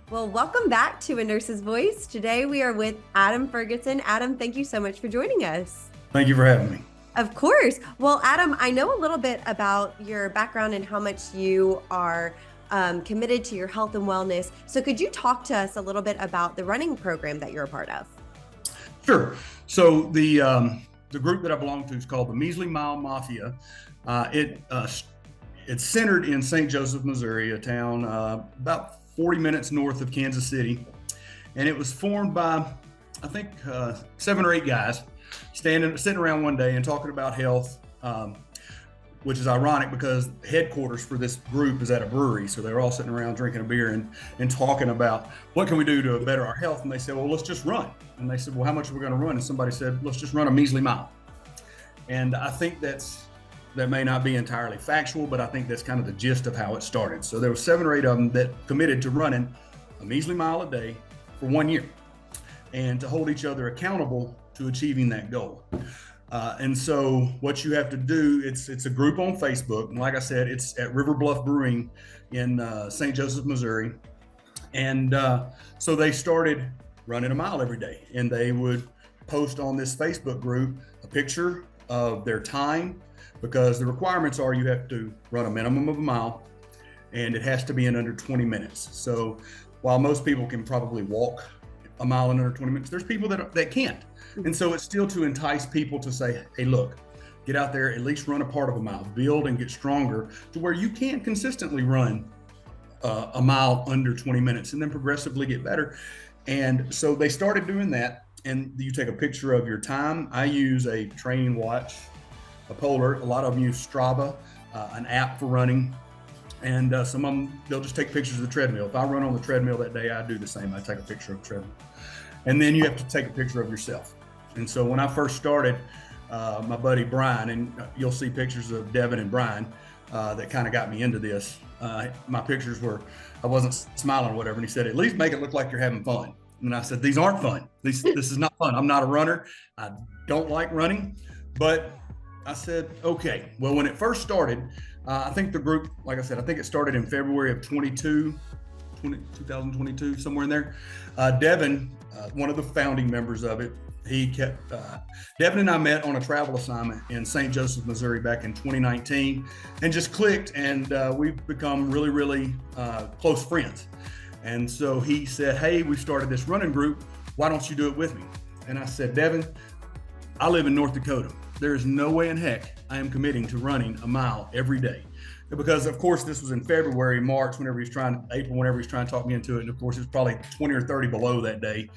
Well, welcome back to A Nurse's Voice. Today we are with Adam Ferguson. Adam, thank you so much for joining us. Thank you for having me. Of course. Well, Adam, I know a little bit about your background and how much you are committed to your health and wellness. So could you talk to us a little bit about the running program that you're a part of? Sure. So the group that I belong to is called the Measly Mile Mafia. It's centered in St. Joseph, Missouri, a town about 40 minutes north of Kansas City, and it was formed by I think 7 or 8 guys sitting around one day and talking about health, which is ironic because headquarters for this group is at a brewery. So they were all sitting around drinking a beer and talking about what can we do to better our health. And they said, well, let's just run. And they said, well, how much are we going to run? And somebody said, let's just run a measly mile. And I think that may not be entirely factual, but I think that's kind of the gist of how it started. So there were 7 or 8 of them that committed to running a measly mile a day for 1 year and to hold each other accountable to achieving that goal. And so what you have to do, it's a group on Facebook. And like I said, it's at River Bluff Brewing in St. Joseph, Missouri. And so they started running a mile every day, and they would post on this Facebook group a picture of their time, because the requirements are you have to run a minimum of a mile and it has to be in under 20 minutes. So while most people can probably walk a mile in under 20 minutes, there's people that can't. And so it's still to entice people to say, hey, look, get out there, at least run a part of a mile, build and get stronger to where you can consistently run a mile under 20 minutes and then progressively get better. And so they started doing that. And you take a picture of your time. I use a training watch, a Polar. A lot of them use Strava, an app for running. And some of them, they'll just take pictures of the treadmill. If I run on the treadmill that day, I do the same. I take a picture of the treadmill. And then you have to take a picture of yourself. And so when I first started, my buddy Brian, and you'll see pictures of Devin and Brian that kind of got me into this. My pictures were, I wasn't smiling or whatever. And he said, at least make it look like you're having fun. And I said, these aren't fun. This is not fun. I'm not a runner. I don't like running. But I said, okay. Well, when it first started, I think the group, like I said, I think it started in February of 2022, somewhere in there. Devin, one of the founding members of it, Devin and I met on a travel assignment in St. Joseph, Missouri back in 2019 and just clicked, and we've become really, really close friends. And so he said, hey, we started this running group. Why don't you do it with me? And I said, Devin, I live in North Dakota. There is no way in heck I am committing to running a mile every day. Because of course this was in February, March, April, whenever he's trying to talk me into it. And of course it's probably 20 or 30 below that day.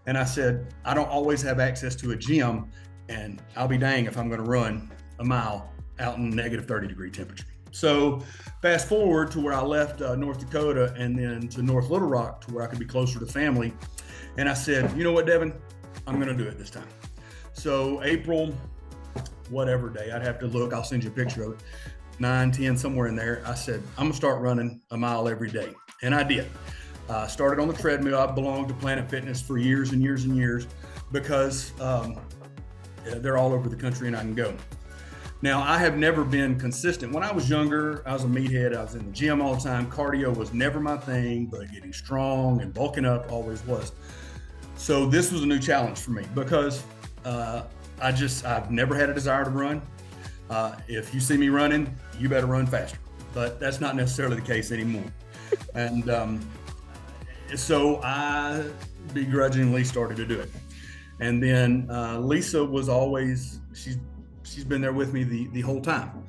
And I said, I don't always have access to a gym, and I'll be dang if I'm going to run a mile out in negative 30-degree temperature. So fast forward to where I left North Dakota and then to North Little Rock to where I could be closer to family. And I said, you know what, Devin, I'm going to do it this time. So April, whatever day, I'd have to look, I'll send you a picture of it, 9, 10, somewhere in there. I said, I'm going to start running a mile every day. And I did. Started on the treadmill. I belonged to Planet Fitness for years and years and years because they're all over the country and I can go. Now, I have never been consistent. When I was younger, I was a meathead. I was in the gym all the time. Cardio was never my thing, but getting strong and bulking up always was. So this was a new challenge for me because I've never had a desire to run. If you see me running, you better run faster. But that's not necessarily the case anymore. And so I begrudgingly started to do it. And then Lisa was always, she's been there with me the whole time.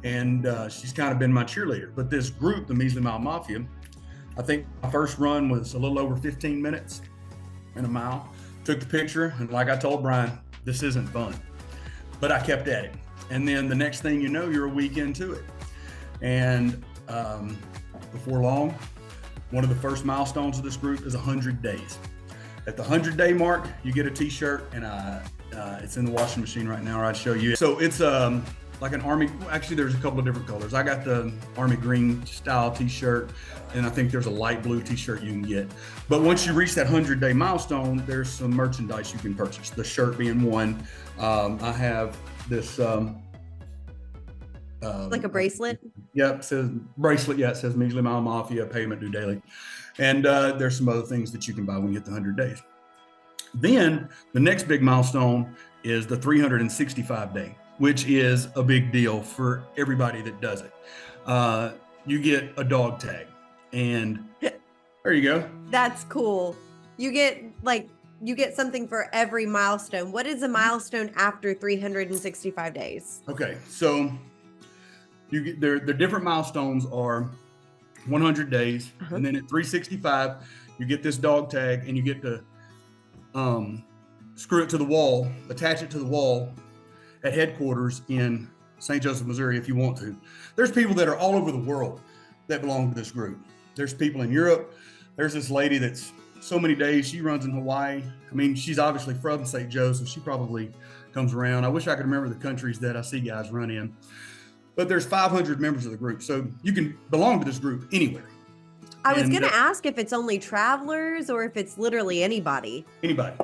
And she's kind of been my cheerleader. But this group, the Measly Mile Mafia, I think my first run was a little over 15 minutes in a mile. Took the picture, and like I told Brian, this isn't fun. But I kept at it. And then the next thing you know, you're a week into it. And before long, one of the first milestones of this group is 100 days. At the 100-day mark, you get a t-shirt, and it's in the washing machine right now, or I'd show you. So it's like an Army, actually there's a couple of different colors. I got the Army green style t-shirt, and I think there's a light blue t-shirt you can get. But once you reach that 100-day milestone, there's some merchandise you can purchase, the shirt being one. I have this Like a bracelet? Yep, says bracelet. Yeah, it says Measly Mile Mafia, payment due daily. And there's some other things that you can buy when you hit the 100 days. Then the next big milestone is the 365 day, which is a big deal for everybody that does it. You get a dog tag, and there you go. That's cool. You get something for every milestone. What is a milestone after 365 days? Okay, so you get the different milestones are 100 days, and then at 365, you get this dog tag, and you get to screw it to the wall, attach it to the wall at headquarters in St. Joseph, Missouri, if you want to. There's people that are all over the world that belong to this group. There's people in Europe. There's this lady that's so many days. She runs in Hawaii. I mean, she's obviously from St. Joseph. She probably comes around. I wish I could remember the countries that I see guys run in. But there's 500 members of the group. So you can belong to this group anywhere. I was going to ask if it's only travelers or if it's literally anybody. Anybody.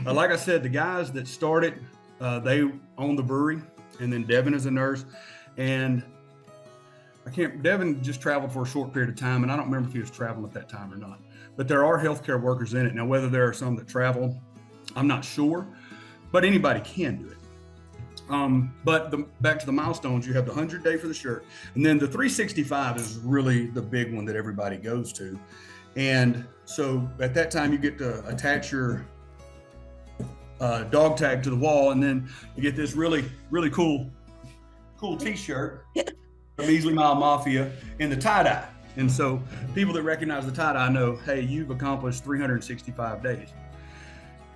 Like I said, the guys that started, they own the brewery. And then Devin is a nurse. And Devin just traveled for a short period of time. And I don't remember if he was traveling at that time or not. But there are healthcare workers in it. Now, whether there are some that travel, I'm not sure. But anybody can do it. Back to the milestones, you have the 100 day for the shirt. And then the 365 is really the big one that everybody goes to. And so at that time, you get to attach your dog tag to the wall. And then you get this really, really cool t-shirt from Measly Mile Mafia in the tie-dye. And so people that recognize the tie-dye know, hey, you've accomplished 365 days.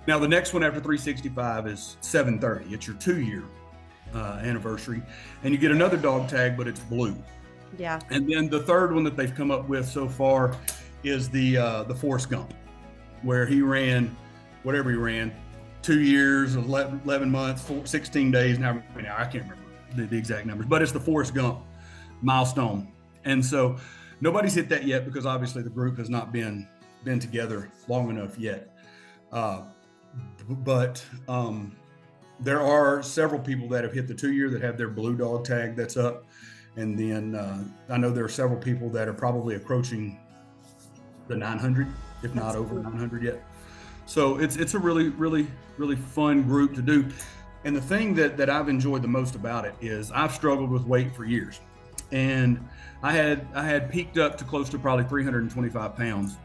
Now, the next one after 365 is 730. It's your 2-year anniversary. And you get another dog tag, but it's blue. Yeah. And then the third one that they've come up with so far is the Forrest Gump, where he ran whatever he ran, 2 years, 11 months, 16 days. Now I can't remember the exact numbers, but it's the Forrest Gump milestone. And so nobody's hit that yet because obviously the group has not been together long enough yet. But there are several people that have hit the 2-year that have their blue dog tag that's up. And then I know there are several people that are probably approaching the 900, if not over 900 yet. So it's a really, really, really fun group to do. And the thing that I've enjoyed the most about it is I've struggled with weight for years. And I had peaked up to close to probably 325 pounds.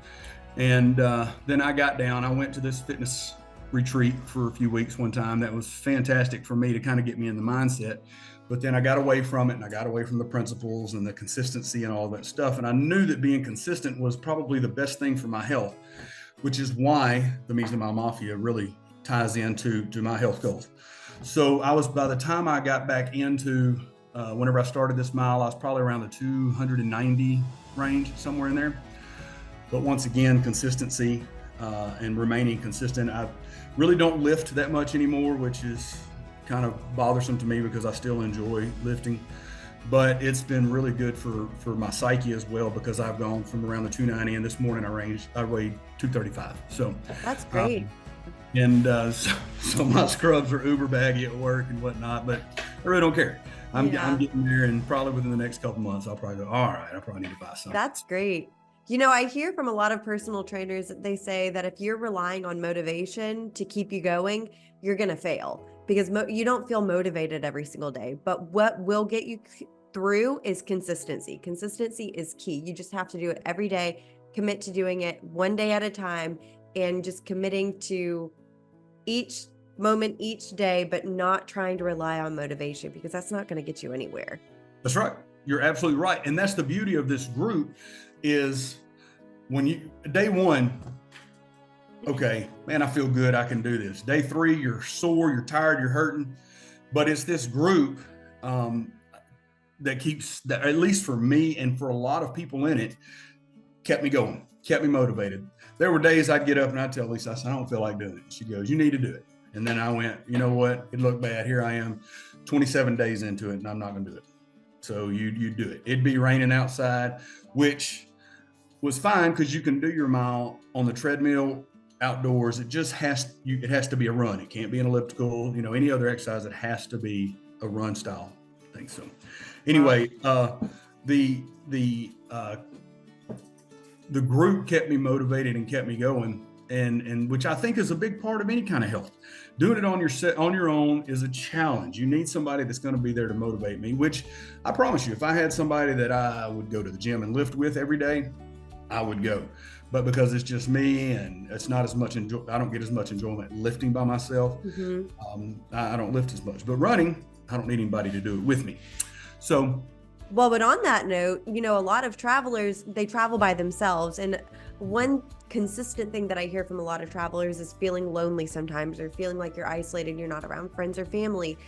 And then I got down. I went to this fitness retreat for a few weeks one time. That was fantastic for me to kind of get me in the mindset. But then I got away from it, and I got away from the principles and the consistency and all that stuff. And I knew that being consistent was probably the best thing for my health, which is why the Measly Mile Mafia really ties into my health goals. So by the time I got back into, whenever I started this mile, I was probably around the 290 range, somewhere in there. But once again, consistency and remaining consistent. I really don't lift that much anymore, which is kind of bothersome to me because I still enjoy lifting. But it's been really good for my psyche as well, because I've gone from around the 290, and this morning I weighed 235. So that's great. So my scrubs are uber baggy at work and whatnot, but I really don't care. I'm getting there, and probably within the next couple months, I'll probably go, all right, I probably need to buy something. That's great. You know, I hear from a lot of personal trainers that they say that if you're relying on motivation to keep you going, you're going to fail, because you don't feel motivated every single day. But what will get you through is consistency. Consistency is key. You just have to do it every day, commit to doing it one day at a time, and just committing to each moment, each day, but not trying to rely on motivation, because that's not going to get you anywhere. That's right. You're absolutely right. And that's the beauty of this group is when day one, okay, man, I feel good. I can do this. Day 3, you're sore, you're tired, you're hurting. But it's this group that keeps, that, at least for me and for a lot of people in it, kept me going, kept me motivated. There were days I'd get up and I'd tell Lisa, I said, I don't feel like doing it. She goes, you need to do it. And then I went, you know what? It looked bad. Here I am 27 days into it, and I'm not going to do it. So you do it. It'd be raining outside, which was fine because you can do your mile on the treadmill outdoors. It has to be a run. It can't be an elliptical, any other exercise. It has to be a run style thing. So Anyway, the the uh, the group kept me motivated and kept me going, and which I think is a big part of any kind of health. Doing it on your own is a challenge. You need somebody that's going to be there to motivate me, which I promise you, if I had somebody that I would go to the gym and lift with every day, I would go. But because it's just me and it's not as much I don't get as much enjoyment lifting by myself. I don't lift as much, but running, I don't need anybody to do it with me. So, well, but on that note, a lot of travelers, they travel by themselves. And one consistent thing that I hear from a lot of travelers is feeling lonely sometimes, or feeling like you're isolated, you're not around friends or family.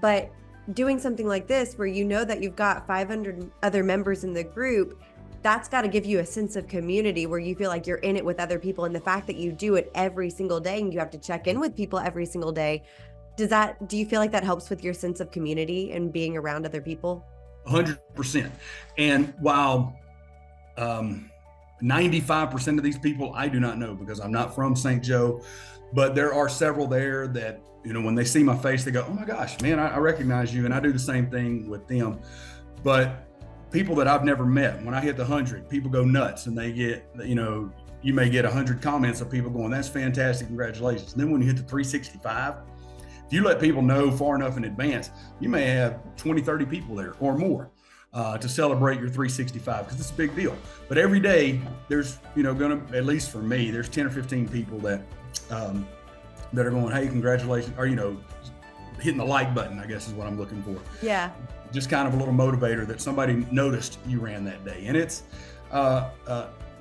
But doing something like this, where that you've got 500 other members in the group, that's got to give you a sense of community where you feel like you're in it with other people. And the fact that you do it every single day and you have to check in with people every single day, do you feel like that helps with your sense of community and being around other people? 100%. And while 95% of these people I do not know, because I'm not from St. Joe, but there are several there that, when they see my face, they go, "Oh my gosh, man, I recognize you." And I do the same thing with them. But people that I've never met, when I hit the 100, people go nuts, and they get, you may get 100 comments of people going, "That's fantastic, congratulations." And then when you hit the 365, if you let people know far enough in advance, you may have 20, 30 people there or more to celebrate your 365, because it's a big deal. But every day there's, at least for me, there's 10 or 15 people that are going, "Hey, congratulations," or, hitting the like button, I guess is what I'm looking for. Yeah. Just kind of a little motivator that somebody noticed you ran that day. And it's,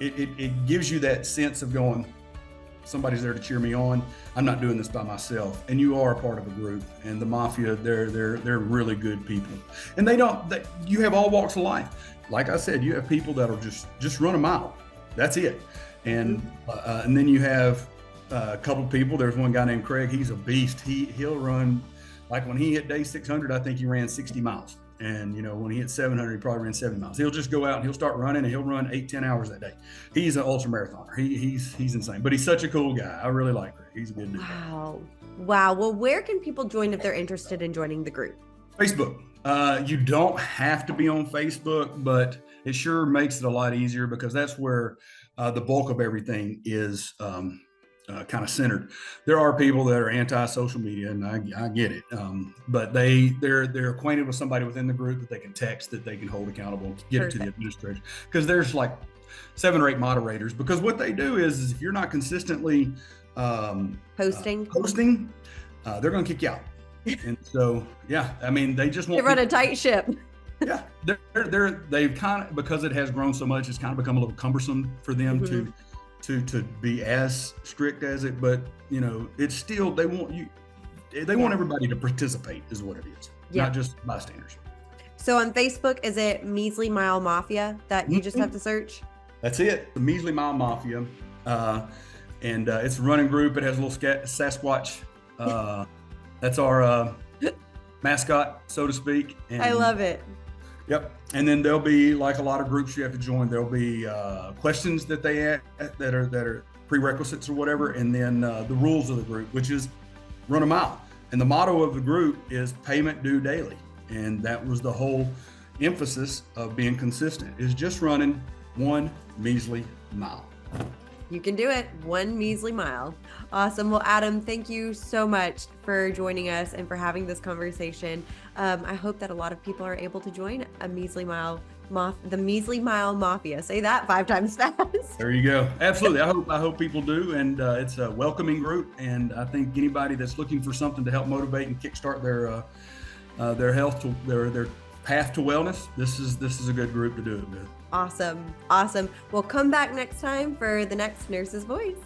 it gives you that sense of going, somebody's there to cheer me on. I'm not doing this by myself. And you are a part of a group. And the Mafia, they're really good people. And you have all walks of life. Like I said, you have people that'll just run a mile. That's it. And then you have a couple of people. There's one guy named Craig. He's a beast. He'll run, like when he hit day 600, I think he ran 60 miles. And, when he hit 700, he probably ran 7 miles. He'll just go out and he'll start running, and he'll run 8-10 hours that day. He's an ultra marathoner. He's insane, but he's such a cool guy. I really like him. He's a good dude. Wow. Well, where can people join if they're interested in joining the group? Facebook. You don't have to be on Facebook, but it sure makes it a lot easier, because that's where the bulk of everything is kind of centered. There are people that are anti-social media, and I get it, but they're acquainted with somebody within the group that they can text, that they can hold accountable, to get it to the administrators, because there's like 7 or 8 moderators. Because what they do is if you're not consistently posting, they're going to kick you out. And so, yeah, I mean, they just want to run a tight ship. Yeah, they've kind of, because it has grown so much, it's kind of become a little cumbersome for them to be as strict as it, but it's still, they want everybody to participate, is what it is, not just bystanders. So on Facebook, is it Measly Mile Mafia that you just have to search? That's it, the Measly Mile Mafia, and it's a running group. It has a little Sasquatch. That's our mascot, so to speak. And I love it. Yep. And then there'll be, like a lot of groups you have to join, there'll be questions that that are prerequisites or whatever, and then the rules of the group, which is run a mile. And the motto of the group is payment due daily. And that was the whole emphasis of being consistent, is just running one measly mile. You can do it. One measly mile. Awesome. Well, Adam, thank you so much for joining us and for having this conversation. I hope that a lot of people are able to join the Measly Mile Mafia. Say that 5 times fast. There you go. Absolutely. I hope people do. And it's a welcoming group. And I think anybody that's looking for something to help motivate and kickstart their health, their path to wellness, this is a good group to do it with. Awesome. We'll come back next time for the next Nurse's Voice.